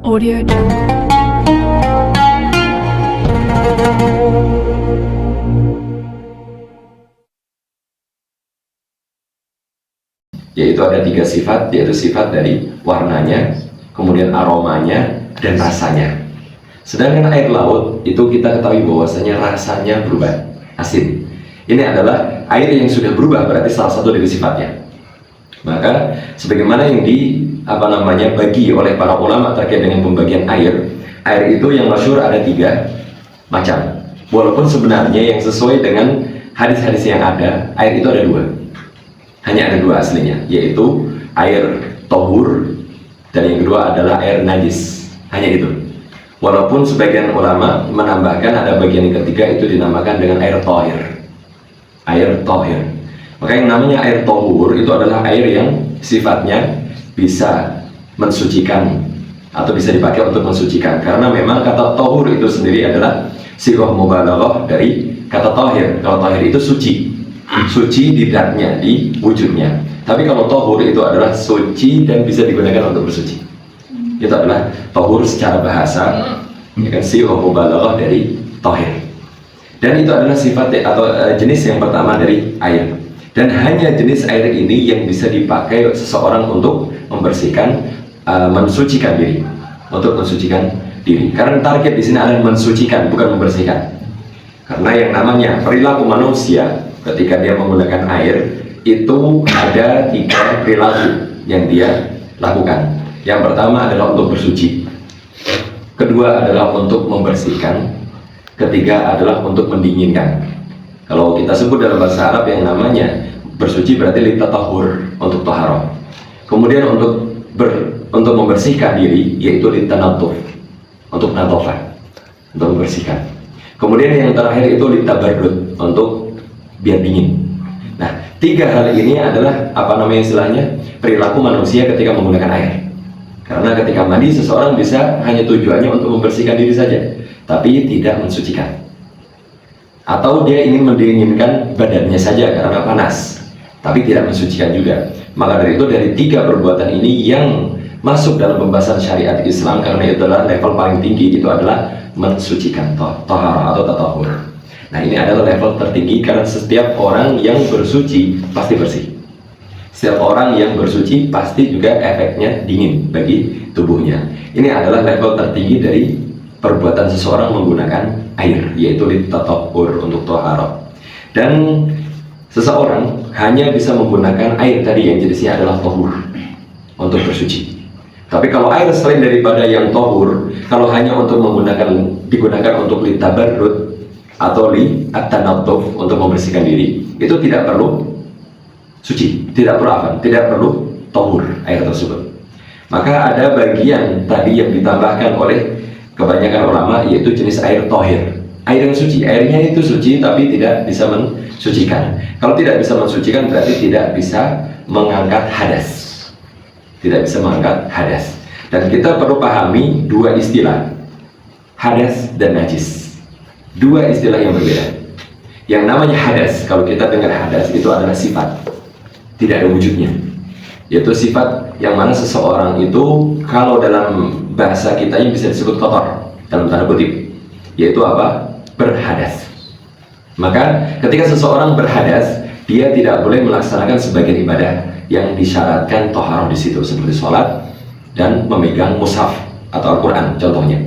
Audio Jungle. Yaitu ada 3 sifat, yaitu sifat dari warnanya, kemudian aromanya, dan rasanya. Sedangkan air laut itu kita ketahui bahwasanya rasanya berubah, asin. Ini adalah air yang sudah berubah, berarti salah satu dari sifatnya. Maka sebagaimana yang bagi oleh para ulama terkait dengan pembagian air itu yang masyhur ada 3 macam. Walaupun sebenarnya yang sesuai dengan hadis-hadis yang ada, air itu ada 2. Hanya ada 2 aslinya, yaitu air tohur dan yang kedua adalah air najis. Hanya itu. Walaupun sebagian ulama menambahkan ada bagian yang ketiga, itu dinamakan dengan air tohir. Air tohir. Maka yang namanya air tohur itu adalah air yang sifatnya bisa mensucikan atau bisa dipakai untuk mensucikan. Karena memang kata tohur itu sendiri adalah sighah mubalaghah dari kata tohir. Kalau tohir itu suci, suci di zatnya, di wujudnya. Tapi kalau tohur itu adalah suci dan bisa digunakan untuk bersuci. Itu adalah tohur secara bahasa, ya kan, sighah mubalaghah dari tohir. Dan itu adalah sifat atau jenis yang pertama dari air. Dan hanya jenis air ini yang bisa dipakai seseorang untuk membersihkan, mensucikan diri, untuk mensucikan diri. Karena target di sini adalah mensucikan, bukan membersihkan. Karena yang namanya perilaku manusia ketika dia menggunakan air itu ada 3 perilaku yang dia lakukan. Yang pertama adalah untuk bersuci, kedua adalah untuk membersihkan, ketiga adalah untuk mendinginkan. Kalau kita sebut dalam bahasa Arab yang namanya bersuci berarti litatahur, untuk taharah. Kemudian untuk membersihkan diri yaitu litanatuf, untuk nadhafah, untuk membersihkan. Kemudian yang terakhir itu litabarrud, untuk biar dingin. Nah, 3 hal ini adalah istilahnya perilaku manusia ketika menggunakan air. Karena ketika mandi seseorang bisa hanya tujuannya untuk membersihkan diri saja, tapi tidak mensucikan. Atau dia ingin mendinginkan badannya saja karena panas, tapi tidak mensucikan juga. Maka dari itu, dari 3 perbuatan ini yang masuk dalam pembahasan syariat Islam, karena itu adalah level paling tinggi, itu adalah mensucikan, taharah atau tatahur. Nah, ini adalah level tertinggi karena setiap orang yang bersuci pasti bersih. Setiap orang yang bersuci pasti juga efeknya dingin bagi tubuhnya. Ini adalah level tertinggi dari perbuatan seseorang menggunakan air, yaitu litatahur, untuk taharah. Dan seseorang hanya bisa menggunakan air tadi yang jenisnya adalah tohur, untuk bersuci. Tapi kalau air selain daripada yang tohur, kalau hanya untuk digunakan untuk litabarrud atau li'at-tanatuf, untuk membersihkan diri, itu tidak perlu suci, tidak perlu tohur air tersebut. Maka ada bagian tadi yang ditambahkan oleh kebanyakan ulama, yaitu jenis air tohir, air yang suci. Airnya itu suci tapi tidak bisa mensucikan. Kalau tidak bisa mensucikan berarti tidak bisa mengangkat hadas, tidak bisa mengangkat hadas. Dan kita perlu pahami 2 istilah, hadas dan najis, 2 istilah yang berbeda. Yang namanya hadas, kalau kita dengar hadas itu adalah sifat, tidak ada wujudnya, yaitu sifat yang mana seseorang itu kalau dalam bahasa kita ini bisa disebut kotor dalam tanda kutip, yaitu apa? Berhadas. Maka ketika seseorang berhadas, dia tidak boleh melaksanakan sebagian ibadah yang disyaratkan taharah di situ, seperti sholat dan memegang mushaf atau Al-Quran contohnya.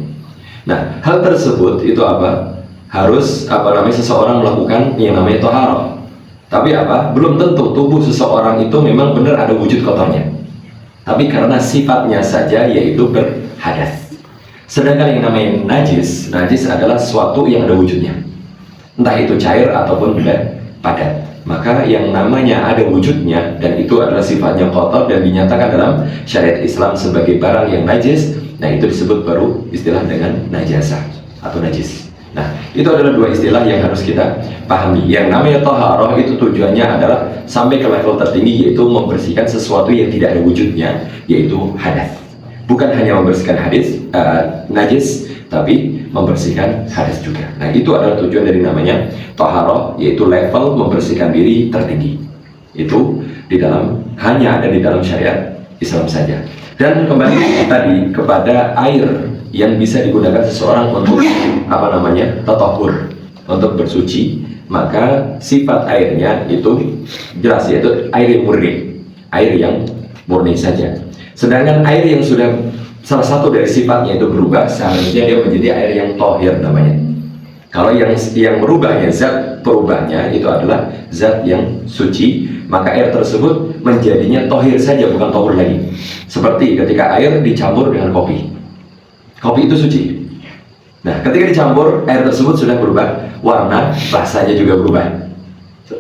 Nah, hal tersebut itu apa? Harus seseorang melakukan yang namanya taharah. Tapi belum tentu tubuh seseorang itu memang benar ada wujud kotornya, tapi karena sifatnya saja yaitu berhadas. Sedangkan yang namanya najis adalah sesuatu yang ada wujudnya, entah itu cair ataupun padat. Maka yang namanya ada wujudnya dan itu adalah sifatnya kotor dan dinyatakan dalam syariat Islam sebagai barang yang najis, nah itu disebut baru istilah dengan najasah atau najis. Nah, itu adalah 2 istilah yang harus kita pahami. Yang namanya taharah itu tujuannya adalah sampai ke level tertinggi, yaitu membersihkan sesuatu yang tidak ada wujudnya, yaitu hadas. Bukan hanya membersihkan najis, tapi membersihkan hadas juga. Nah, itu adalah tujuan dari namanya taharah, yaitu level membersihkan diri tertinggi. Itu hanya ada di dalam syariat Islam saja. Dan kembali tadi kepada air yang bisa digunakan seseorang untuk tatahur, untuk bersuci, maka sifat airnya itu jelas, yaitu air yang murni, air yang murni saja. Sedangkan air yang sudah salah satu dari sifatnya itu berubah, seharusnya dia menjadi air yang tohir namanya. Kalau yang merubahnya, zat perubahnya itu adalah zat yang suci, maka air tersebut menjadinya tohir saja, bukan tohur lagi. Seperti ketika air dicampur dengan kopi, kopi itu suci. Nah, ketika dicampur, air tersebut sudah berubah warna, rasanya juga berubah,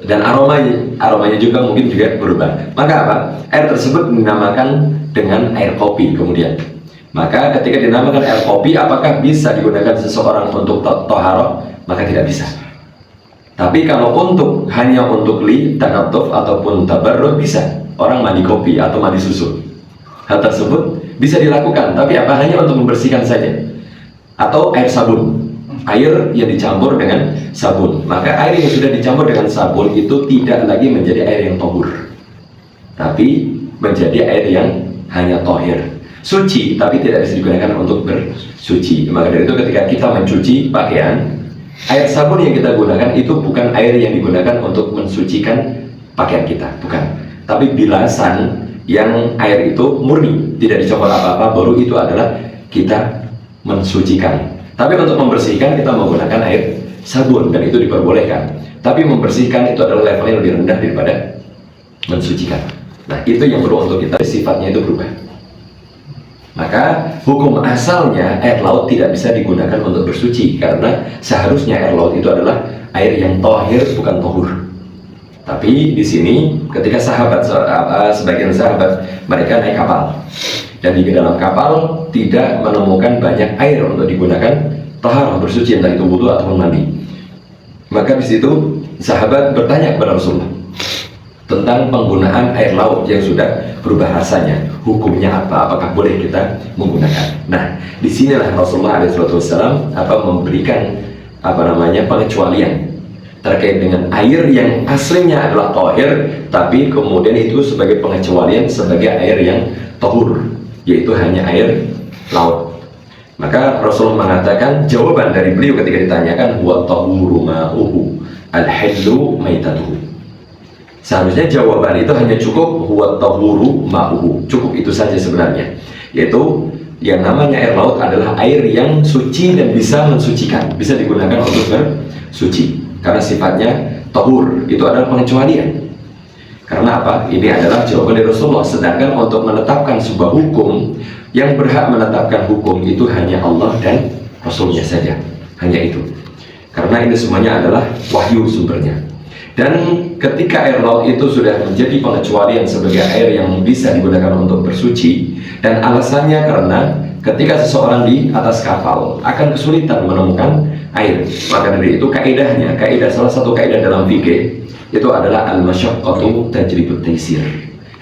dan aromanya juga mungkin juga berubah. Maka apa? Air tersebut dinamakan dengan air kopi kemudian. Maka ketika dinamakan air kopi, apakah bisa digunakan seseorang untuk toharoh? Maka tidak bisa. Tapi kalau hanya untuk takatuf ataupun tabarruk, bisa. Orang mandi kopi atau mandi susu, hal tersebut bisa dilakukan. Tapi apa? Hanya untuk membersihkan saja. Atau air sabun, air yang dicampur dengan sabun. Maka air yang sudah dicampur dengan sabun itu tidak lagi menjadi air yang tohur, tapi menjadi air yang hanya tohir, suci, tapi tidak bisa digunakan untuk bersuci. Maka dari itu ketika kita mencuci pakaian, air sabun yang kita gunakan itu bukan air yang digunakan untuk mensucikan pakaian kita, bukan. Tapi bilasan yang air itu murni, tidak dicampur apa-apa, baru itu adalah kita mensucikan. Tapi untuk membersihkan kita menggunakan air sabun, dan itu diperbolehkan. Tapi membersihkan itu adalah level yang lebih rendah daripada mensucikan. Nah, itu yang perlu untuk kita, sifatnya itu berubah. Maka hukum asalnya air laut tidak bisa digunakan untuk bersuci, karena seharusnya air laut itu adalah air yang tohir, bukan tohur. Tapi di sini ketika sebagian sahabat mereka naik kapal, dan di dalam kapal tidak menemukan banyak air untuk digunakan taharah, bersuci, entah itu wudu ataupun mandi. Maka di situ sahabat bertanya kepada Rasulullah tentang penggunaan air laut yang sudah berubah rasanya, hukumnya apa? Apakah boleh kita menggunakan? Nah, disinilah Rasulullah SAW memberikan pengecualian terkait dengan air yang aslinya adalah tohir, tapi kemudian itu sebagai pengecualian sebagai air yang tohur, yaitu hanya air laut. Maka Rasulullah mengatakan, jawaban dari beliau ketika ditanyakan, huwa tahuru ma'uhu al-hillu maitatuhu. Seharusnya jawaban itu hanya cukup, huwa tahuru ma'uhu, cukup itu saja sebenarnya, yaitu yang namanya air laut adalah air yang suci dan bisa mensucikan, bisa digunakan untuk bersuci, karena sifatnya tahur. Itu adalah pengecualian. Karena apa? Ini adalah jawaban dari Rasulullah. Sedangkan untuk menetapkan sebuah hukum, yang berhak menetapkan hukum itu hanya Allah dan Rasulnya saja, hanya itu. Karena ini semuanya adalah wahyu sumbernya. Dan ketika air laut itu sudah menjadi pengecualian sebagai air yang bisa digunakan untuk bersuci, dan alasannya karena ketika seseorang di atas kapal akan kesulitan menemukan air, maka dari itu salah satu kaidah dalam fikih itu adalah al-masyaqqatu tajribut taisir.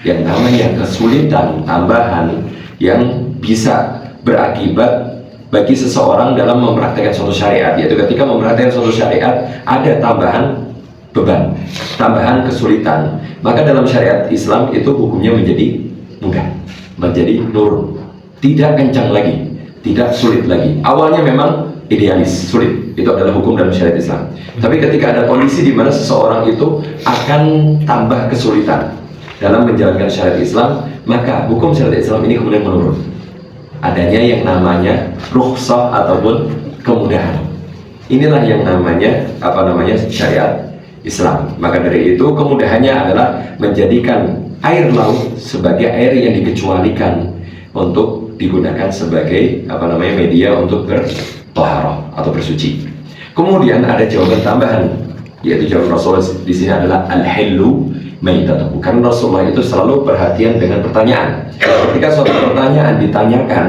Yang namanya kesulitan tambahan yang bisa berakibat bagi seseorang dalam mempraktikkan suatu syariat, yaitu ketika mempraktikkan suatu syariat ada tambahan beban, tambahan kesulitan, maka dalam syariat Islam itu hukumnya menjadi mudah, menjadi nur, tidak kencang lagi, tidak sulit lagi. Awalnya memang idealis, sulit, itu adalah hukum dalam syariat Islam. Tapi ketika ada kondisi di mana seseorang itu akan tambah kesulitan dalam menjalankan syariat Islam, maka hukum syariat Islam ini kemudian menurun. Adanya yang namanya rukhsah ataupun kemudahan. Inilah yang namanya syariat Islam. Maka dari itu kemudahannya adalah menjadikan air laut sebagai air yang dikecualikan untuk digunakan sebagai media untuk bertoharoh atau bersuci. Kemudian ada jawaban tambahan, yaitu jawaban Rasulullah di sini adalah al-hillu maitatuhu. Karena Rasulullah itu selalu perhatian dengan pertanyaan. Ketika suatu pertanyaan ditanyakan,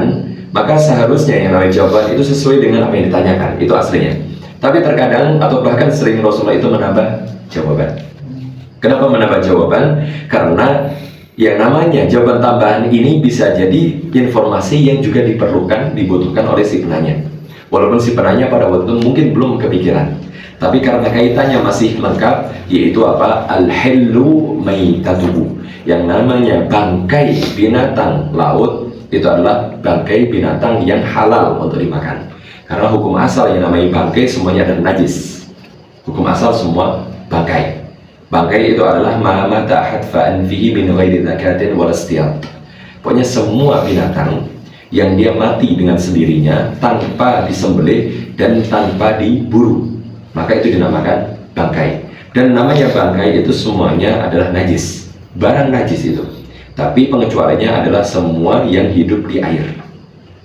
maka seharusnya yang namanya jawaban itu sesuai dengan apa yang ditanyakan, itu aslinya. Tapi terkadang atau bahkan sering Rasulullah itu menambah jawaban. Kenapa menambah jawaban? Karena yang namanya jawaban tambahan ini bisa jadi informasi yang juga dibutuhkan oleh si penanya. Walaupun si penanya pada waktu itu mungkin belum kepikiran, tapi karena kaitannya masih lengkap, yaitu al-hillu maitatuhu, yang namanya bangkai binatang laut itu adalah bangkai binatang yang halal untuk dimakan. Karena hukum asal yang namanya bangkai semuanya adalah najis. Hukum asal semua bangkai. Bangkai itu adalah ma mata hadfa'an fihi min ghairi zakatin wal istiyad. Pokoknya semua binatang yang dia mati dengan sendirinya tanpa disembelih dan tanpa diburu, maka itu dinamakan bangkai. Dan namanya bangkai itu semuanya adalah najis, barang najis itu. Tapi pengecualiannya adalah semua yang hidup di air.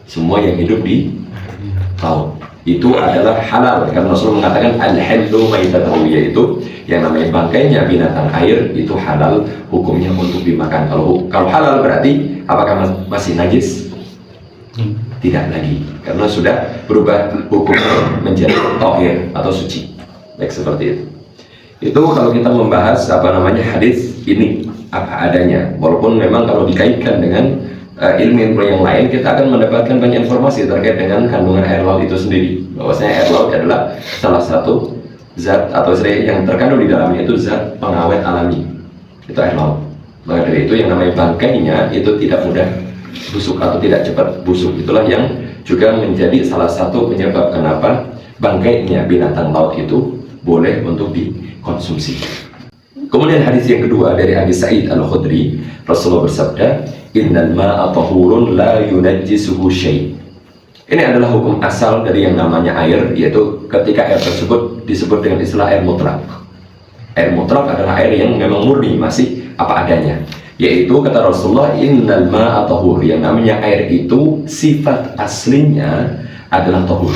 Semua yang hidup di laut itu adalah halal, karena Rasulullah mengatakan al-hallu maitatuhu, yaitu yang namanya bangkainya binatang air itu halal hukumnya untuk dimakan. Kalau halal berarti apakah masih najis? Tidak lagi, karena sudah berubah hukumnya menjadi thahir atau suci. Baik, seperti itu. Itu kalau kita membahas hadis ini apa adanya. Walaupun memang kalau dikaitkan dengan ilmu yang lain, kita akan mendapatkan banyak informasi terkait dengan kandungan air laut itu sendiri. Bahwasanya air laut adalah salah satu zat atau yang terkandung di dalamnya itu zat pengawet alami. Itu air laut. Maka dari itu yang namanya bangkainya itu tidak mudah busuk atau tidak cepat busuk. Itulah yang juga menjadi salah satu penyebab kenapa bangkainya binatang laut itu boleh untuk dikonsumsi. Kemudian hadis yang kedua dari Abi Sa'id Al-Khudri, Rasulullah bersabda, innal ma'a tahurun la yunajjisuhu syai'. Ini adalah hukum asal dari yang namanya air, yaitu ketika air tersebut disebut dengan istilah air mutlak. Air mutlak adalah air yang memang murni, masih apa adanya. Yaitu kata Rasulullah, innal ma'a tahur, yang namanya air itu sifat aslinya adalah tahur.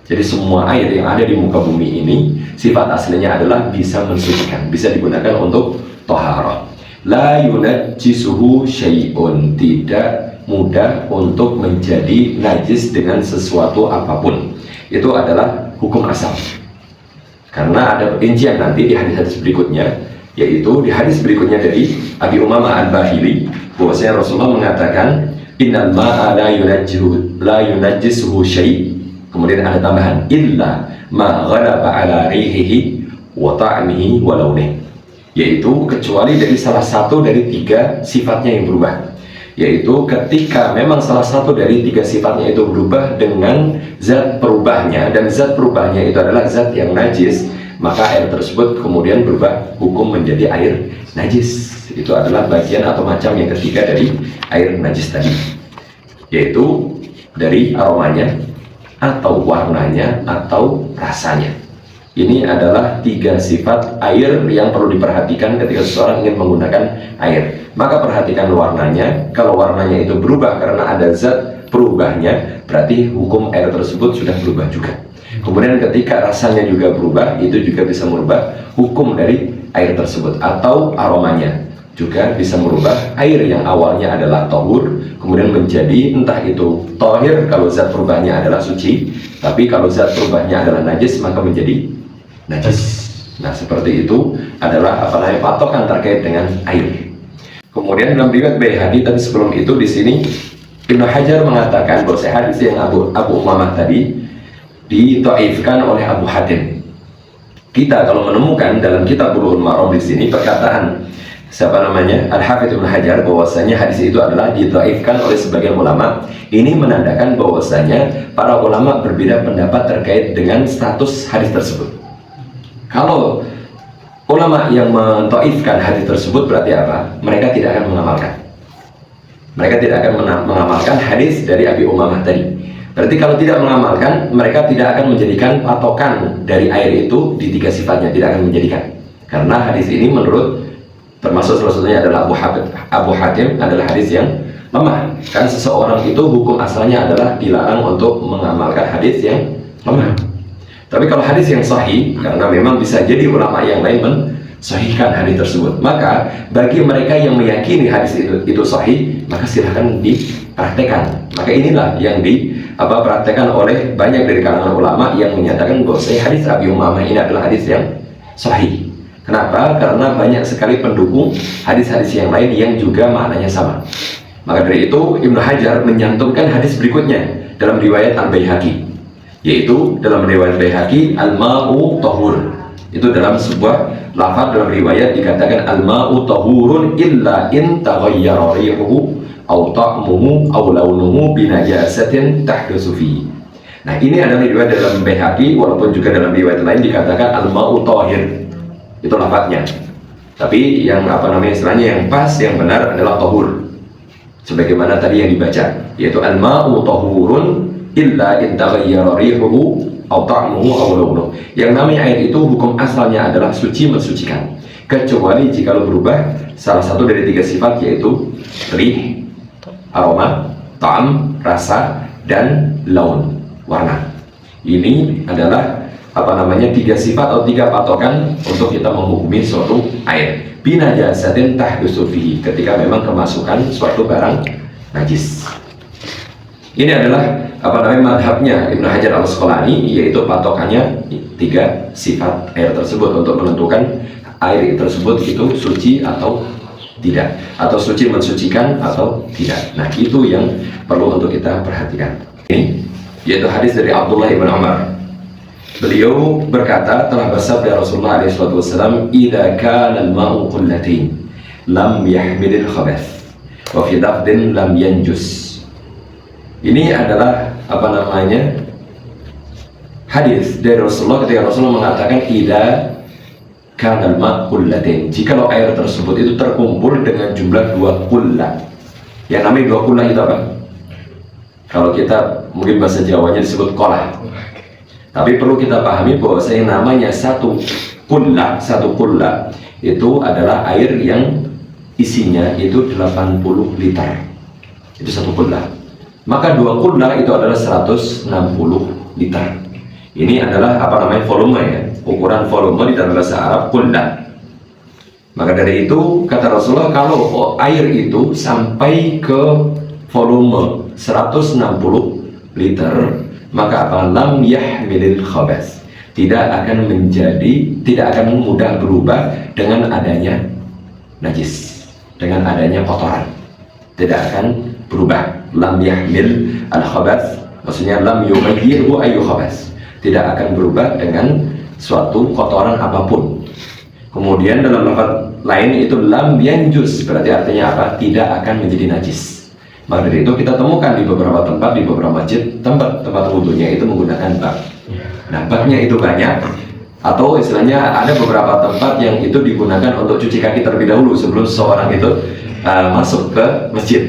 Jadi semua air yang ada di muka bumi ini sifat aslinya adalah bisa mensucikan, bisa digunakan untuk thaharah. La yunajjisuhu syai'un, tidak mudah untuk menjadi najis dengan sesuatu apapun. Itu adalah hukum asal. Karena ada perincian nanti di hadis-hadis berikutnya, yaitu di hadis berikutnya dari Abi Umamah Al-Bahili, bahwasanya Rasulullah mengatakan innal ma'a la yunajjisuhu syai'. Kemudian ada tambahan illa ma ghalaba ala rihihi wa ta'mihi wa launih, yaitu kecuali dari salah satu dari tiga sifatnya yang berubah. Yaitu ketika memang salah satu dari tiga sifatnya itu berubah dengan zat perubahnya, dan zat perubahnya itu adalah zat yang najis, maka air tersebut kemudian berubah hukum menjadi air najis. Itu adalah bagian atau macam yang ketiga dari air najis tadi, yaitu dari aromanya, atau warnanya, atau rasanya. Ini adalah tiga sifat air yang perlu diperhatikan ketika seseorang ingin menggunakan air. Maka perhatikan warnanya. Kalau warnanya itu berubah karena ada zat perubahnya, berarti hukum air tersebut sudah berubah juga. Kemudian ketika rasanya juga berubah, itu juga bisa merubah hukum dari air tersebut. Atau aromanya juga bisa merubah air yang awalnya adalah tahur kemudian menjadi entah itu tahir kalau zat perubahnya adalah suci, tapi kalau zat perubahnya adalah najis maka menjadi najis. Nah, seperti itu adalah patokan terkait dengan air. Kemudian dalam riwayat Baihaqi, tapi sebelum itu di sini Ibnu Hajar mengatakan bahwa hadis yang Abu Umamah tadi didhaifkan oleh Abu Hatim. Kita kalau menemukan dalam kitab Bulughul Maram di sini perkataan Al-Hafidz Ibnu Hajar bahwasanya hadis itu adalah didhaifkan oleh sebagian ulama. Ini menandakan bahwasanya para ulama berbeda pendapat terkait dengan status hadis tersebut. Kalau ulama yang mendhaifkan hadis tersebut berarti apa? Mereka tidak akan mengamalkan. Mereka tidak akan mengamalkan hadis dari Abi Umamah tadi. Berarti kalau tidak mengamalkan, mereka tidak akan menjadikan patokan dari air itu di tiga sifatnya, tidak akan menjadikan. Karena hadis ini menurut termasuk salah satunya adalah Abu Hatim adalah hadis yang lemah. Kan seseorang itu hukum asalnya adalah dilarang untuk mengamalkan hadis yang lemah. Tapi kalau hadis yang sahih, karena memang bisa jadi ulama yang lain mensahihkan hadis tersebut, maka bagi mereka yang meyakini hadis itu sahih, maka silahkan dipraktekkan. Maka inilah yang dipraktekkan oleh banyak dari kalangan ulama yang menyatakan bahwa hadis Abi Umamah ini adalah hadis yang sahih. Kenapa? Karena banyak sekali pendukung hadis-hadis yang lain yang juga maknanya sama. Maka dari itu Ibnu Hajar menyantumkan hadis berikutnya dalam riwayat Al-Baihaqi, yaitu dalam riwayat Baihaqi al-ma'u tahur. Itu dalam sebuah lafaz dalam riwayat dikatakan al-ma'u tahurun illa in taghayyara rihuhu au ta'muhu au launuhu binajasatin tahdusu fi. Nah, ini adalah riwayat dalam Baihaqi, walaupun juga dalam riwayat lain dikatakan al-ma'u tahir. Itu lafadznya. Tapi yang istilahnya yang pas, yang benar adalah tahur. Sebagaimana tadi yang dibaca, yaitu al-ma'u tahurun illa in taghayyara rihuhu au ta'muhu au launuhu. Yang namanya air itu hukum asalnya adalah suci, mensucikan, kecuali jika berubah salah satu dari 3 sifat, yaitu rih, aroma, ta'am, rasa, dan laun, warna. Ini adalah 3 sifat atau 3 patokan untuk kita menghukumi suatu air. Binajasatin tahdusu fihi, ketika memang kemasukan suatu barang najis. Ini adalah madhabnya Ibnu Hajar al-Asqalani, yaitu patokannya 3 sifat air tersebut untuk menentukan air tersebut itu suci atau tidak, atau suci mensucikan atau tidak. Nah, itu yang perlu untuk kita perhatikan. Ini yaitu hadis dari Abdullah ibn Umar. Beliau berkata, telah bersabda Rasulullah SAW, "Idza kana al-ma'u qullatain lam yahmilil khabath wa fi lafdin lam yanjus." Ini adalah hadis dari Rasulullah ketika Rasulullah mengatakan idza kana al-ma'u qullatain, jikalau air tersebut itu terkumpul dengan jumlah 2 qullah. Yang namanya 2 qullah itu apa? Kalau kita mungkin bahasa Jawanya disebut kolah. Tapi perlu kita pahami bahwa yang namanya satu qullah itu adalah air yang isinya itu 80 liter. Itu 1 qullah. Maka 2 qullah itu adalah 160 liter. Ini adalah volume ya, ukuran volume di dalam bahasa Arab qullah. Maka dari itu kata Rasulullah, kalau air itu sampai ke volume 160 liter, maka lam yahmilil khabas, tidak akan mudah berubah dengan adanya najis, dengan adanya kotoran, tidak akan berubah. Lam yahmil al khabas, maksudnya lam yughayyirhu ayu khabas, tidak akan berubah dengan suatu kotoran apapun. Kemudian dalam lafaz lain itu lam yanjus, berarti artinya apa? Tidak akan menjadi najis. Maka dari itu kita temukan di beberapa tempat, di beberapa masjid, tempat wudhunya itu menggunakan bak. Nah, baknya itu banyak, atau istilahnya ada beberapa tempat yang itu digunakan untuk cuci kaki terlebih dahulu sebelum seseorang itu masuk ke masjid.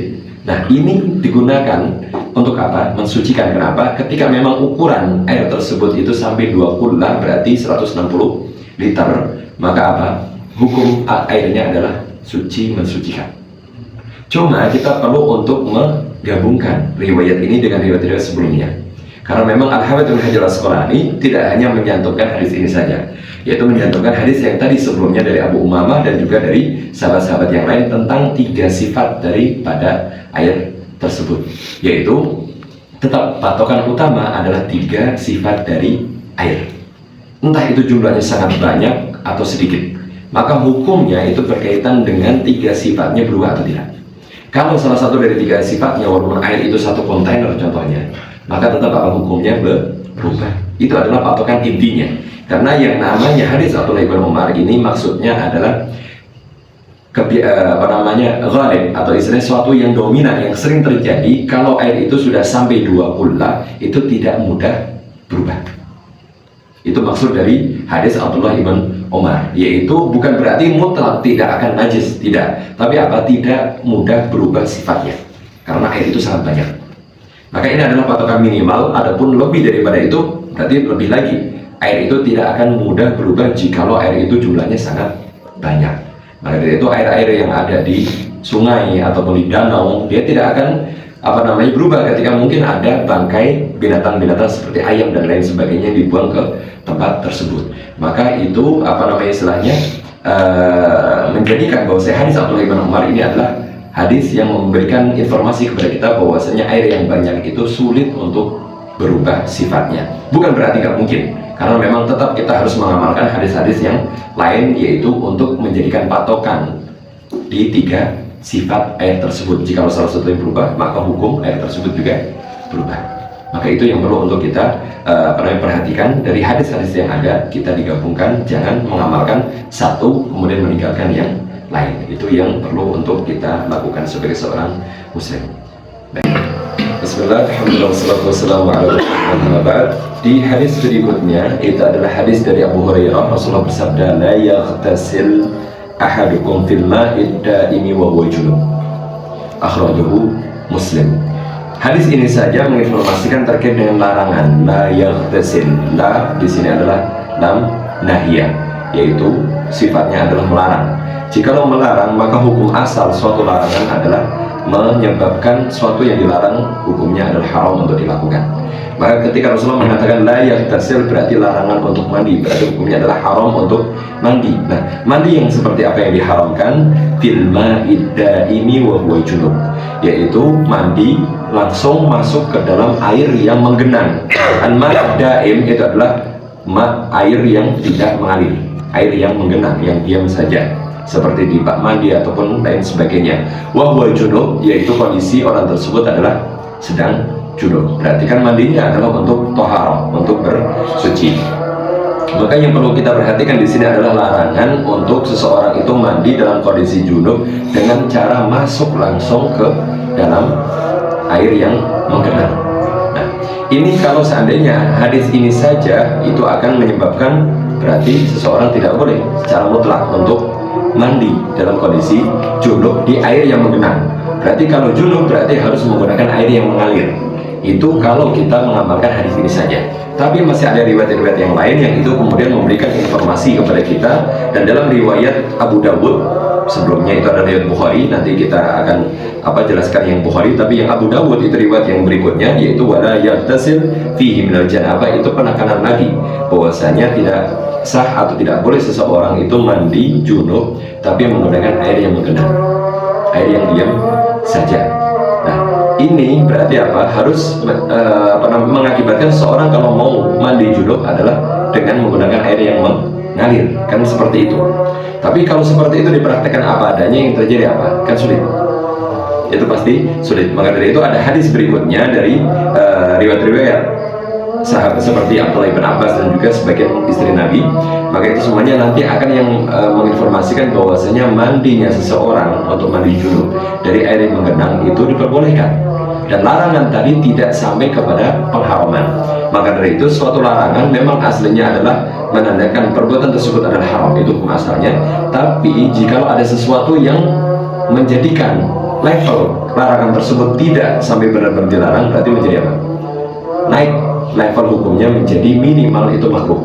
Nah, ini digunakan untuk apa? Mensucikan. Kenapa? Ketika memang ukuran air tersebut itu sampai 2 qullah, berarti 160 liter, maka hukum airnya adalah suci, mensucikan. Cuma kita perlu untuk menggabungkan riwayat ini dengan riwayat sebelumnya, karena memang Al-Hafidz Ibnu Hajar al-Asqalani tidak hanya menyantumkan hadis ini saja, yaitu menyantumkan hadis yang tadi sebelumnya dari Abu Umamah dan juga dari sahabat-sahabat yang lain tentang 3 sifat daripada air tersebut, yaitu tetap patokan utama adalah 3 sifat dari air, entah itu jumlahnya sangat banyak atau sedikit, maka hukumnya itu berkaitan dengan 3 sifatnya berubah atau tidak. Kalau salah satu dari 3 sifatnya, walaupun air itu 1 kontainer contohnya, maka tetap hukumnya berubah. Itu adalah patokan intinya. Karena yang namanya hadis Abdullah bin Umar ini maksudnya adalah ghalib, atau istilahnya sesuatu yang dominan, yang sering terjadi. Kalau air itu sudah sampai 2 qullah, itu tidak mudah berubah. Itu maksud dari hadis Abdullah bin Umar, yaitu bukan berarti mutlak tidak akan najis, tidak, tapi tidak mudah berubah sifatnya, karena air itu sangat banyak. Maka ini adalah patokan minimal. Adapun lebih daripada itu berarti lebih lagi, air itu tidak akan mudah berubah jikalau air itu jumlahnya sangat banyak. Maka dari itu air-air yang ada di sungai ataupun di danau, dia tidak akan berubah ketika mungkin ada bangkai binatang-binatang seperti ayam dan lain sebagainya dibuang ke tempat tersebut. Maka itu istilahnya menjadikan bahwa hadis Abdullah bin Umar ini adalah hadis yang memberikan informasi kepada kita bahwasanya air yang banyak itu sulit untuk berubah sifatnya. Bukan berarti nggak mungkin, karena memang tetap kita harus mengamalkan hadis-hadis yang lain, yaitu untuk menjadikan patokan di 3 sifat air tersebut. Jika salah satu yang berubah, maka hukum air tersebut juga berubah. Maka itu yang perlu untuk kita perhatikan dari hadis-hadis yang ada, kita digabungkan, jangan mengamalkan satu kemudian meninggalkan yang lain. Itu yang perlu untuk kita lakukan sebagai seorang muslim. Baik. Bismillah, alhamdulillah, wassalatu wassalamu ala rasulillah. Di hadis berikutnya itu adalah hadis dari Abu Hurairah. Rasulullah bersabda, la yaghtasil ahadukum fil ma'id daimi wa huwa junub. Akhrajahu Muslim. Hadis ini saja menginformasikan terkait dengan larangan la yaghtasil. La di sini adalah lam nahiyah, yaitu sifatnya adalah melarang. Jikalau melarang, maka hukum asal suatu larangan adalah menyebabkan suatu yang dilarang hukumnya adalah haram untuk dilakukan. Maka ketika Rasulullah mengatakan la yaghtasil berarti larangan untuk mandi, berarti hukumnya adalah haram untuk mandi. Nah, mandi yang seperti apa yang diharamkan? Fil ma'id daimi wa huwa junub, yaitu mandi langsung masuk ke dalam air yang menggenang. Al-ma' daim itu adalah air yang tidak mengalir, air yang menggenang, yang diam saja, seperti di bak mandi ataupun lain sebagainya. Wa huwa junub, yaitu kondisi orang tersebut adalah sedang junub. Berarti kan mandinya adalah untuk tohar, untuk bersuci. Maka yang perlu kita perhatikan di sini adalah larangan untuk seseorang itu mandi dalam kondisi junub dengan cara masuk langsung ke dalam air yang menggenang. Nah, ini kalau seandainya hadis ini saja itu akan menyebabkan berarti seseorang tidak boleh secara mutlak untuk mandi dalam kondisi junub di air yang menggenang. Berarti kalau junub berarti harus menggunakan air yang mengalir. Itu kalau kita mengamalkan hadis ini saja. Tapi masih ada riwayat-riwayat yang lain yang itu kemudian memberikan informasi kepada kita. Dan dalam riwayat Abu Dawud, sebelumnya itu ada riwayat Bukhari, nanti kita akan jelaskan yang Bukhari. Tapi yang Abu Dawud itu riwayat yang berikutnya, yaitu wala yaghtasil fihi minal janabah, itu penekanan lagi bahwasanya tidak sah atau tidak boleh seseorang itu mandi junub tapi menggunakan air yang menggenang, air yang diam saja. Nah, ini berarti apa? Harus mengakibatkan seorang kalau mau mandi junub adalah dengan menggunakan air yang mengalir, kan seperti itu. Tapi kalau seperti itu dipraktekkan apa adanya, yang terjadi apa? Kan sulit. Itu pasti sulit. Maka dari itu ada hadis berikutnya dari riwayat-riwayat sahabat seperti Abdullah bin Abbas dan juga sebagian istri Nabi. Maka itu semuanya nanti akan yang menginformasikan bahwasanya mandinya seseorang untuk mandi junub dari air yang menggenang itu diperbolehkan, dan larangan tadi tidak sampai kepada pengharaman. Maka dari itu suatu larangan memang aslinya adalah menandakan perbuatan tersebut adalah haram, itu hukum asalnya. Tapi jikalau ada sesuatu yang menjadikan level larangan tersebut tidak sampai benar-benar dilarang, berarti menjadi apa? Naik level hukumnya menjadi minimal itu makruh,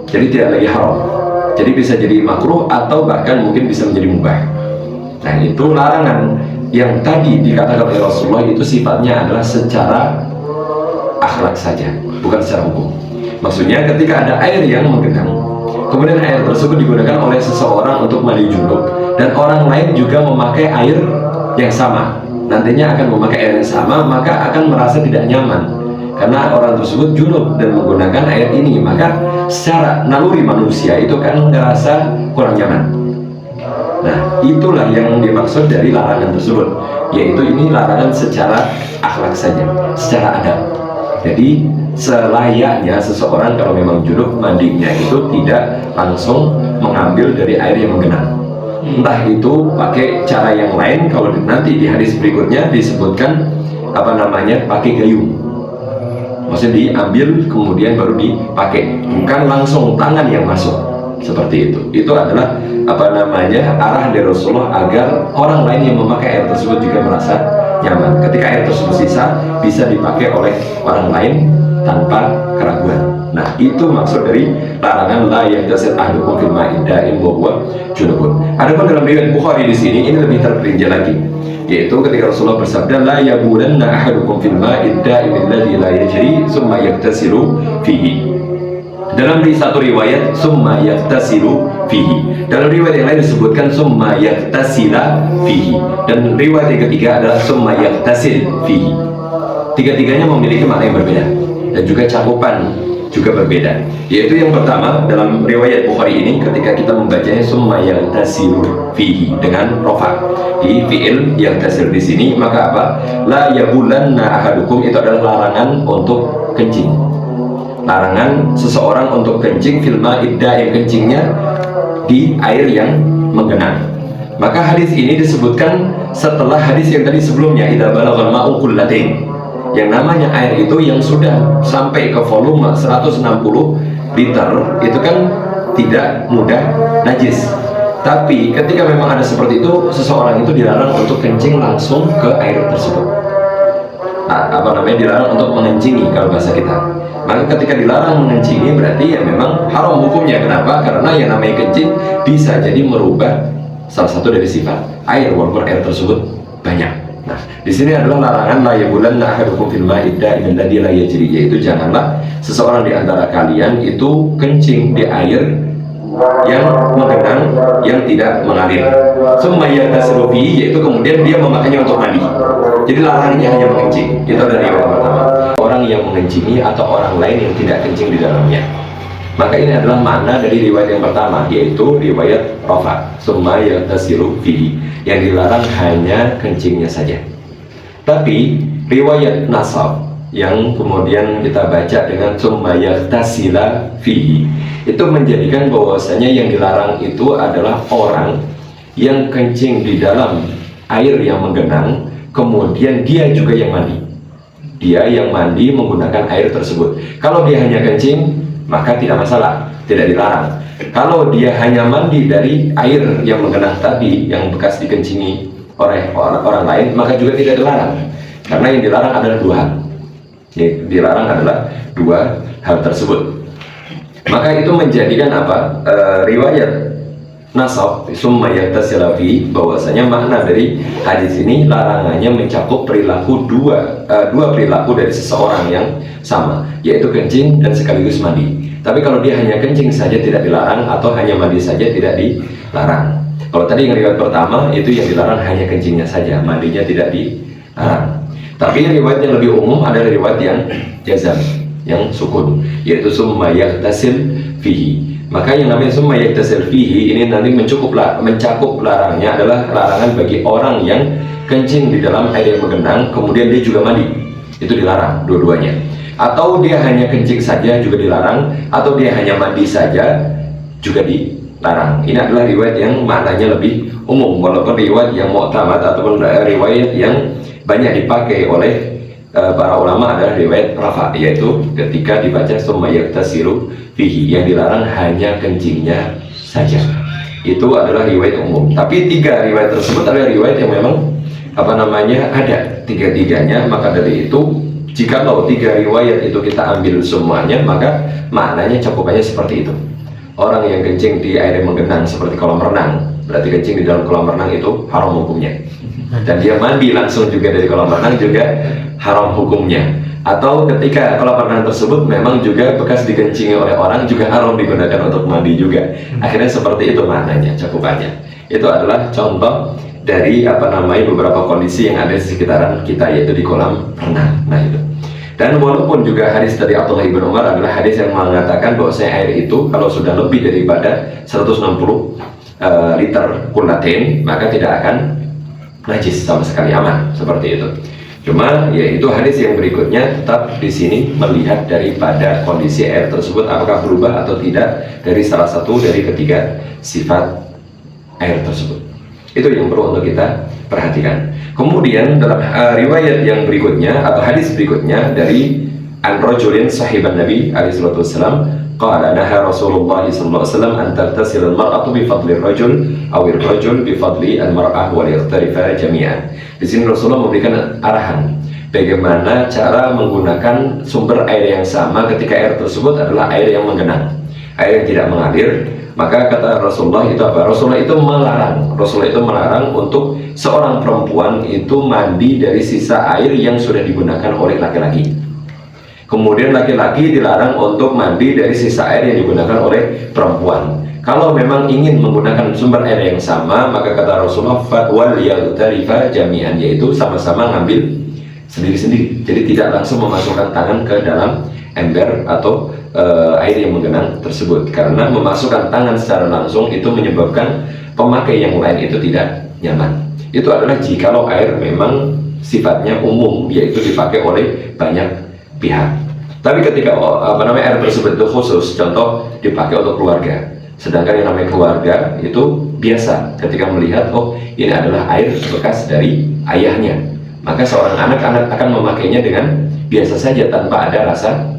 jadi tidak lagi haram, jadi bisa jadi makruh atau bahkan mungkin bisa menjadi mubah. Nah, itu larangan yang tadi dikatakan oleh Rasulullah itu sifatnya adalah secara akhlak saja, bukan secara hukum. Maksudnya ketika ada air yang menggenang, kemudian air tersebut digunakan oleh seseorang untuk mandi junub, dan orang lain juga memakai air yang sama, nantinya akan memakai air yang sama, maka akan merasa tidak nyaman karena orang tersebut junub dan menggunakan air ini. Maka secara naluri manusia itu kan ngerasa kurang nyaman. Nah, itulah yang dimaksud dari larangan tersebut, yaitu ini larangan secara akhlak saja, secara adab. Jadi selayaknya seseorang kalau memang junub, mandinya itu tidak langsung mengambil dari air yang menggenang, entah itu pakai cara yang lain. Kalau nanti di hadis berikutnya disebutkan pakai gayung, maksudnya diambil kemudian baru dipakai, bukan langsung tangan yang masuk seperti itu. Itu adalah arah dari Rasulullah agar orang lain yang memakai air tersebut juga merasa nyaman. Ketika air tersebut sisa, bisa dipakai oleh orang lain tanpa keraguan. Nah, itu maksud dari larangan la yaghtasil ahadukum fil ma'id da'im wa huwa junubun. Adapun dalam riwayat Bukhari di sini ini lebih terperinci lagi, yaitu ketika Rasulullah bersabda la yabulanna ahadukum fil ma'id da'im alladhi la yajri thumma yaghtasilu fihi. Dalam satu riwayat summa yaghtasilu fihi, dalam riwayat yang lain disebutkan summa yaghtasila fihi, dan riwayat yang ketiga adalah summa yaghtasil fihi. Tiga-tiganya memiliki makna yang berbeda dan juga cakupan juga berbeda. Yaitu yang pertama dalam riwayat Bukhari ini ketika kita membacanya summa yaghtasilu fihi dengan rofa di fiil yaghtasil di sini, maka apa? La yabulanna ahadukum itu adalah larangan untuk kencing. Larangan seseorang untuk kencing fil ma'id da'im, kencingnya di air yang menggenang. Maka hadis ini disebutkan setelah hadis yang tadi sebelumnya, idza balaghal ma'u qullatain. Yang namanya air itu yang sudah sampai ke volume 160 liter itu kan tidak mudah najis. Tapi ketika memang ada seperti itu, seseorang itu dilarang untuk kencing langsung ke air tersebut. Dilarang untuk mengencingi kalau bahasa kita. Maka ketika dilarang mengencingi berarti ya memang haram hukumnya. Kenapa? Karena yang namanya kencing bisa jadi merubah salah satu dari sifat air walaupun air tersebut banyak. Nah, di sini adalah larangan la yabulanna ahadukum fil ma'i da'im alladhi la yajri, yaitu janganlah seseorang di antara kalian itu kencing di air yang menggenang yang tidak mengalir. Summa yaghtasilu fihi, yaitu kemudian dia memakainya untuk mandi. Jadi larangannya hanya mengencing. Itu dari riwayat pertama. Orang yang mengencingi atau orang lain yang tidak kencing di dalamnya. Maka ini adalah makna dari riwayat yang pertama, yaitu riwayat Rafa, summa yaghtasilu fihi, yang dilarang hanya kencingnya saja. Tapi riwayat Nasab yang kemudian kita baca dengan summa yaghtasila fihi, itu menjadikan bahwasanya yang dilarang itu adalah orang yang kencing di dalam air yang menggenang, kemudian dia juga yang mandi. Dia yang mandi menggunakan air tersebut. Kalau dia hanya kencing, maka tidak masalah, tidak dilarang. Kalau dia hanya mandi dari air yang menggenang tadi, yang bekas dikencingi oleh orang lain, maka juga tidak dilarang. Karena yang dilarang adalah dua hal. Yang dilarang adalah dua hal tersebut. Maka itu menjadikan apa? Riwayat Nasab summa yaghtasilu fihi, bahwasanya makna dari hadis ini larangannya mencakup perilaku dua perilaku dari seseorang yang sama, yaitu kencing dan sekaligus mandi. Tapi kalau dia hanya kencing saja tidak dilarang, atau hanya mandi saja tidak dilarang. Kalau tadi yang riwayat pertama itu yang dilarang hanya kencingnya saja, mandinya tidak dilarang. Tapi riwayat yang lebih umum adalah riwayat yang jazam, yang sukun, yaitu summa yaghtasil fihi. Maka yang namanya summa yaghtasil fihi ini nanti mencakup larangnya adalah larangan bagi orang yang kencing di dalam air yang menggenang kemudian dia juga mandi. Itu dilarang dua-duanya. Atau dia hanya kencing saja juga dilarang, atau dia hanya mandi saja juga dilarang. Ini adalah riwayat yang maknanya lebih umum, walaupun riwayat yang mu'tamad ataupun riwayat yang banyak dipakai oleh para ulama adalah riwayat Rafa, yaitu ketika dibaca summa yaghtasilu fihi, yang dilarang hanya kencingnya saja. Itu adalah riwayat umum. Tapi tiga riwayat tersebut adalah riwayat yang memang ada tiga-tiganya. Maka dari itu, jikalau tiga riwayat itu kita ambil semuanya, maka maknanya cakupannya seperti itu. Orang yang kencing di air yang menggenang seperti kolam renang, berarti kencing di dalam kolam renang itu haram hukumnya. Dan dia mandi langsung juga dari kolam renang juga haram hukumnya. Atau ketika kolam renang tersebut memang juga bekas dikencingi oleh orang, juga haram digunakan untuk mandi juga. Akhirnya seperti itu maknanya, cakupannya. Itu adalah contoh dari beberapa kondisi yang ada di sekitaran kita, yaitu di kolam renang. Nah itu. Dan walaupun juga hadis dari Abdullah bin Umar adalah hadis yang mengatakan bahwasanya air itu kalau sudah lebih daripada 160 liter kullatain, maka tidak akan najis sama sekali, aman, seperti itu. Cuma yaitu hadis yang berikutnya tetap di sini melihat daripada kondisi air tersebut apakah berubah atau tidak dari salah satu dari ketiga sifat air tersebut. Itu yang perlu untuk kita perhatikan. Kemudian dalam riwayat yang berikutnya atau hadis berikutnya dari An-Rajulin sahiban Nabi alaihi salatu wasallam, qala naha Rasulullah sallallahu alaihi wasallam an taghtasil al-mar'atu bi fadli ar-rajul aw ar-rajul bi fadli al-mar'ah wa yaghtarifa jami'an. Di sini Rasulullah memberikan arahan bagaimana cara menggunakan sumber air yang sama ketika air tersebut adalah air yang menggenang, air yang tidak mengalir. Maka kata Rasulullah itu apa? Rasulullah itu melarang untuk seorang perempuan itu mandi dari sisa air yang sudah digunakan oleh laki-laki. Kemudian laki-laki dilarang untuk mandi dari sisa air yang digunakan oleh perempuan. Kalau memang ingin menggunakan sumber air yang sama, maka kata Rasulullah wal yaghtarifa jami'an, yaitu sama-sama ngambil sendiri-sendiri. Jadi tidak langsung memasukkan tangan ke dalam ember atau air yang menggenang tersebut, karena memasukkan tangan secara langsung itu menyebabkan pemakai yang lain itu tidak nyaman. Itu adalah jikalau air memang sifatnya umum, yaitu dipakai oleh banyak pihak. Tapi ketika air tersebut itu khusus, contoh dipakai untuk keluarga, Sedangkan yang namanya keluarga itu biasa ketika melihat, oh ini adalah air bekas dari ayahnya, maka seorang anak akan memakainya dengan biasa saja tanpa ada rasa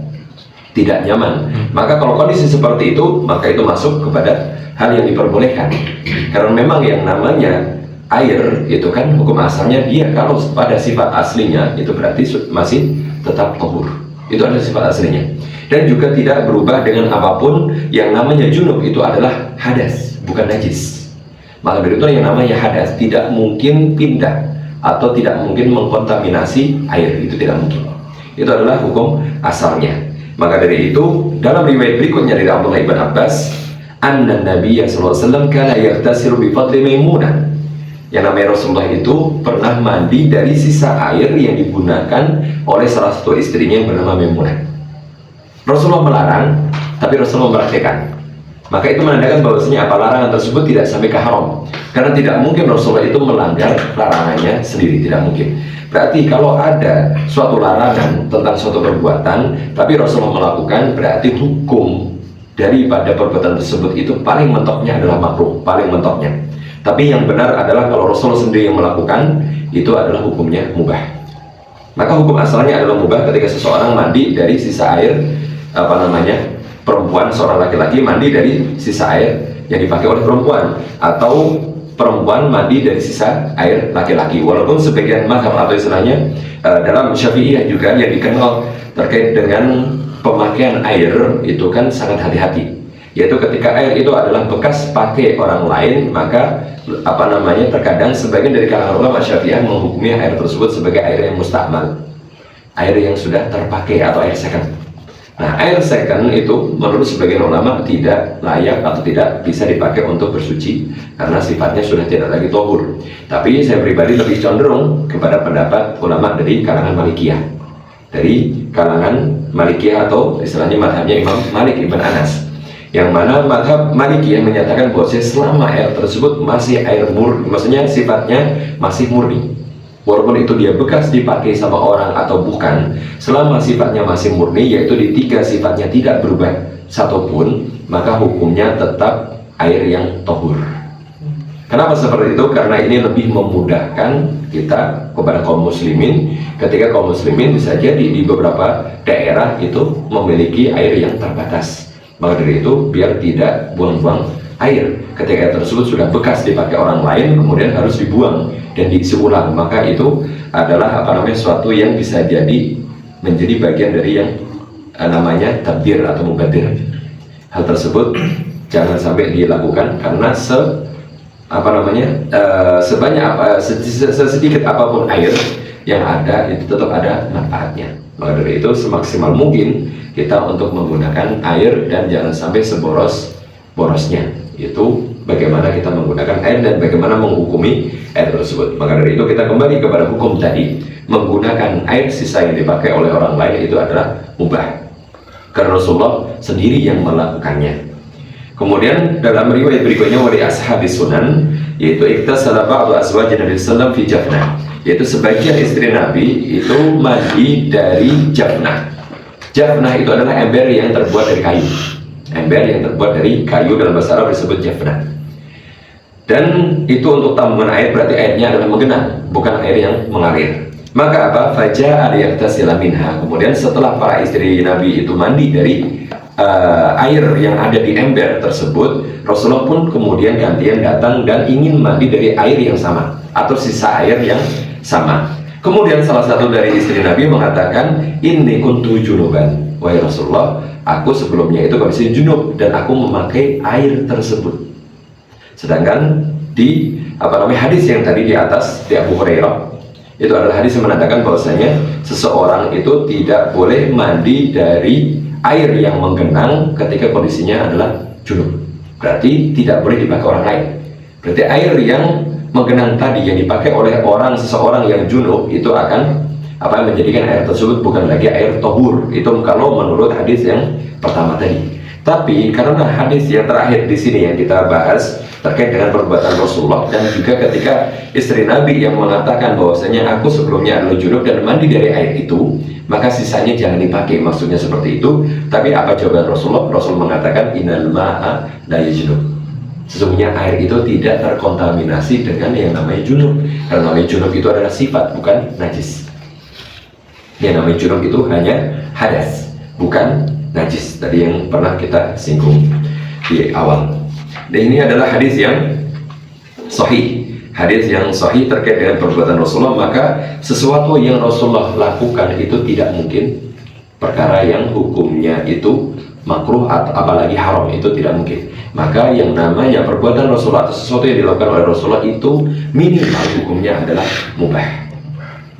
tidak nyaman. Maka kalau kondisi seperti itu, maka itu masuk kepada hal yang diperbolehkan. Karena memang yang namanya air itu kan hukum asalnya dia kalau pada sifat aslinya itu berarti masih tetap tahur. Itu adalah sifat aslinya. Dan juga tidak berubah dengan apapun. Yang namanya junub itu adalah hadas, bukan najis. Maka dari itu yang namanya hadas tidak mungkin pindah atau tidak mungkin mengkontaminasi air, itu tidak mungkin. Itu adalah hukum asalnya. Maka dari itu dalam riwayat berikutnya dari Abdullah ibn Abbas, anna Nabiya sallallahu alaihi wasallam kana yaghtasilu bi fadli Maimunah. Yang namanya Rasulullah itu pernah mandi dari sisa air yang digunakan oleh salah satu istrinya yang bernama Maimunah. Rasulullah melarang, tapi Rasulullah mempraktikkan. Maka itu menandakan bahwasanya apa larangan tersebut tidak sampai ke haram. Karena tidak mungkin Rasulullah itu melanggar larangannya sendiri, tidak mungkin. Berarti kalau ada suatu larangan tentang suatu perbuatan, tapi Rasulullah melakukan, berarti hukum daripada perbuatan tersebut itu paling mentoknya adalah makruh, paling mentoknya. Tapi yang benar adalah kalau Rasulullah sendiri yang melakukan, itu adalah hukumnya mubah. Maka hukum asalnya adalah mubah ketika seseorang mandi dari sisa air, perempuan, seorang laki-laki mandi dari sisa air yang dipakai oleh perempuan, atau perempuan mandi dari sisa air laki-laki. Walaupun sebagian mazhab atau istilahnya dalam Syafi'iyah juga yang dikenal terkait dengan pemakaian air itu kan sangat hati-hati, yaitu ketika air itu adalah bekas pakai orang lain, maka terkadang sebagian dari kalangan ulama Syafi'iyah menghukumi air tersebut sebagai air yang mustakmal, air yang sudah terpakai atau air second. Nah, air second itu menurut sebagian ulama tidak layak atau tidak bisa dipakai untuk bersuci karena sifatnya sudah tidak lagi tohur. Tapi saya pribadi lebih cenderung kepada pendapat ulama dari kalangan Malikiyah, atau istilahnya madhabnya Imam Malik ibn Anas, yang mana madhab Malikiyah menyatakan bahwa selama air tersebut masih air murni, maksudnya sifatnya masih murni, walaupun itu dia bekas dipakai sama orang atau bukan, selama sifatnya masih murni, yaitu di tiga sifatnya tidak berubah satupun, maka hukumnya tetap air yang tohur. Kenapa seperti itu? Karena ini lebih memudahkan kita kepada kaum muslimin, ketika kaum muslimin bisa jadi di beberapa daerah itu memiliki air yang terbatas. Maka dari itu biar tidak buang-buang air ketika air tersebut sudah bekas dipakai orang lain, kemudian harus dibuang dan diisi ulang, maka itu adalah suatu yang bisa jadi menjadi bagian dari yang namanya tabdir atau mubadir. Hal tersebut jangan sampai dilakukan karena sedikit apapun air yang ada itu tetap ada manfaatnya. Maka dari itu semaksimal mungkin kita untuk menggunakan air dan jangan sampai seboros-borosnya. Itu bagaimana kita menggunakan air dan bagaimana menghukumi air tersebut. Maka dari itu kita kembali kepada hukum tadi, menggunakan air sisa yang dipakai oleh orang lain itu adalah mubah karena Rasulullah sendiri yang melakukannya. Kemudian dalam riwayat berikutnya dari ashabis sunan, yaitu iktasala ba'du azwajin Nabi sallallahu alaihi wasallam fi jafnah, yaitu sebagian istri Nabi itu mandi dari jafnah. Jafnah itu adalah ember yang terbuat dari kayu. Ember yang terbuat dari kayu dalam bahasa Arab disebut jafnah. Dan itu untuk tambungan air, berarti airnya adalah menggenang, bukan air yang mengalir. Maka apa? Faja'a liyagtasila minha. Kemudian setelah para istri Nabi itu mandi dari air yang ada di ember tersebut, Rasulullah pun kemudian gantian datang dan ingin mandi dari air yang sama atau sisa air yang sama. Kemudian salah satu dari istri Nabi mengatakan, inni kuntu junuban, wahai Rasulullah, aku sebelumnya itu kondisi junub dan aku memakai air tersebut. Sedangkan di hadis yang tadi di atas di Abu Hurairah, itu adalah hadis yang menandakan bahwasanya seseorang itu tidak boleh mandi dari air yang menggenang ketika kondisinya adalah junub. Berarti tidak boleh dipakai orang lain. Berarti air yang menggenang tadi yang dipakai oleh seseorang yang junub itu akan menjadikan air tersebut bukan lagi air tohur. Itu kalau menurut hadis yang pertama tadi. Tapi karena hadis yang terakhir di sini yang kita bahas terkait dengan perbuatan Rasulullah, dan juga ketika istri Nabi yang mengatakan bahwasanya aku sebelumnya adalah junub dan mandi dari air itu, maka sisanya jangan dipakai, maksudnya seperti itu. Tapi apa jawaban Rasulullah? Rasul mengatakan innal ma'a la yajnub. Sesungguhnya air itu tidak terkontaminasi dengan yang namanya junub. Karena namanya junub itu adalah sifat, bukan najis. Yang namanya junub itu hanya hadas, bukan najis. Tadi yang pernah kita singgung di awal. Dan ini adalah hadis yang sahih. Hadis yang sahih terkait dengan perbuatan Rasulullah. Maka sesuatu yang Rasulullah lakukan itu tidak mungkin perkara yang hukumnya itu makruh atau apalagi haram, itu tidak mungkin. Maka yang namanya perbuatan Rasulullah atau sesuatu yang dilakukan oleh Rasulullah itu minimal hukumnya adalah mubah.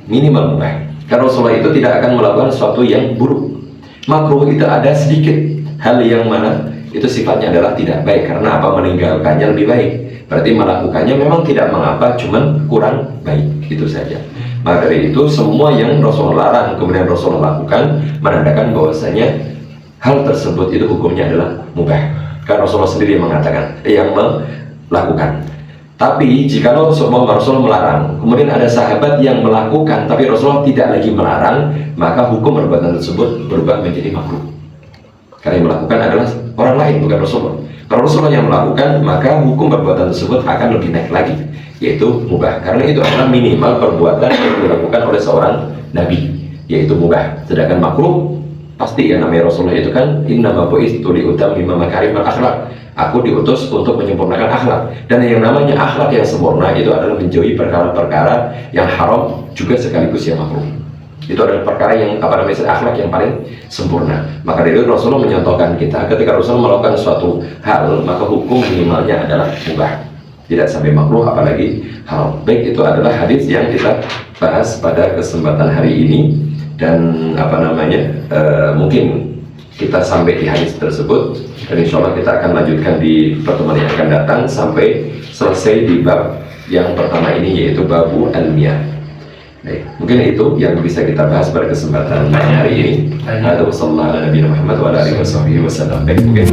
Minimal mubah. Karena Rasulullah itu tidak akan melakukan sesuatu yang buruk. Makruh itu ada sedikit hal yang mana itu sifatnya adalah tidak baik. Karena apa? Meninggalkannya lebih baik. Berarti melakukannya memang tidak mengapa, cuman kurang baik, itu saja. Maka dari itu semua yang Rasulullah larang kemudian Rasulullah lakukan menandakan bahwasanya hal tersebut itu hukumnya adalah mubah. Karena Rasulullah sendiri yang mengatakan, yang melakukan. Tapi jika Rasulullah melarang, kemudian ada sahabat yang melakukan, tapi Rasulullah tidak lagi melarang, maka hukum perbuatan tersebut berubah menjadi makruh. Karena yang melakukan adalah orang lain, bukan Rasulullah. Kalau Rasulullah yang melakukan, maka hukum perbuatan tersebut akan lebih naik lagi, yaitu mubah. Karena itu adalah minimal perbuatan yang dilakukan oleh seorang Nabi, yaitu mubah. Sedangkan makruh, pasti yang namanya Rasulullah itu kan innama bu'istu liutammima makarimal akhlak. Aku diutus untuk menyempurnakan akhlak. Dan yang namanya akhlak yang sempurna itu adalah menjauhi perkara-perkara yang haram juga sekaligus yang makruh. Itu adalah perkara yang akhlak yang paling sempurna. Maka dari itu Rasulullah menyontohkan kita ketika Rasulullah melakukan suatu hal, maka hukum minimalnya adalah mubah, tidak sampai makruh apalagi haram. Baik, itu adalah hadis yang kita bahas pada kesempatan hari ini. Dan mungkin kita sampai di hadis tersebut, dan insya Allah kita akan lanjutkan di pertemuan yang akan datang sampai selesai di bab yang pertama ini, yaitu babu al-miyah. Baik, mungkin itu yang bisa kita bahas pada kesempatan hari ini. Wassalamualaikum warahmatullahi wabarakatuh. Baik, mungkin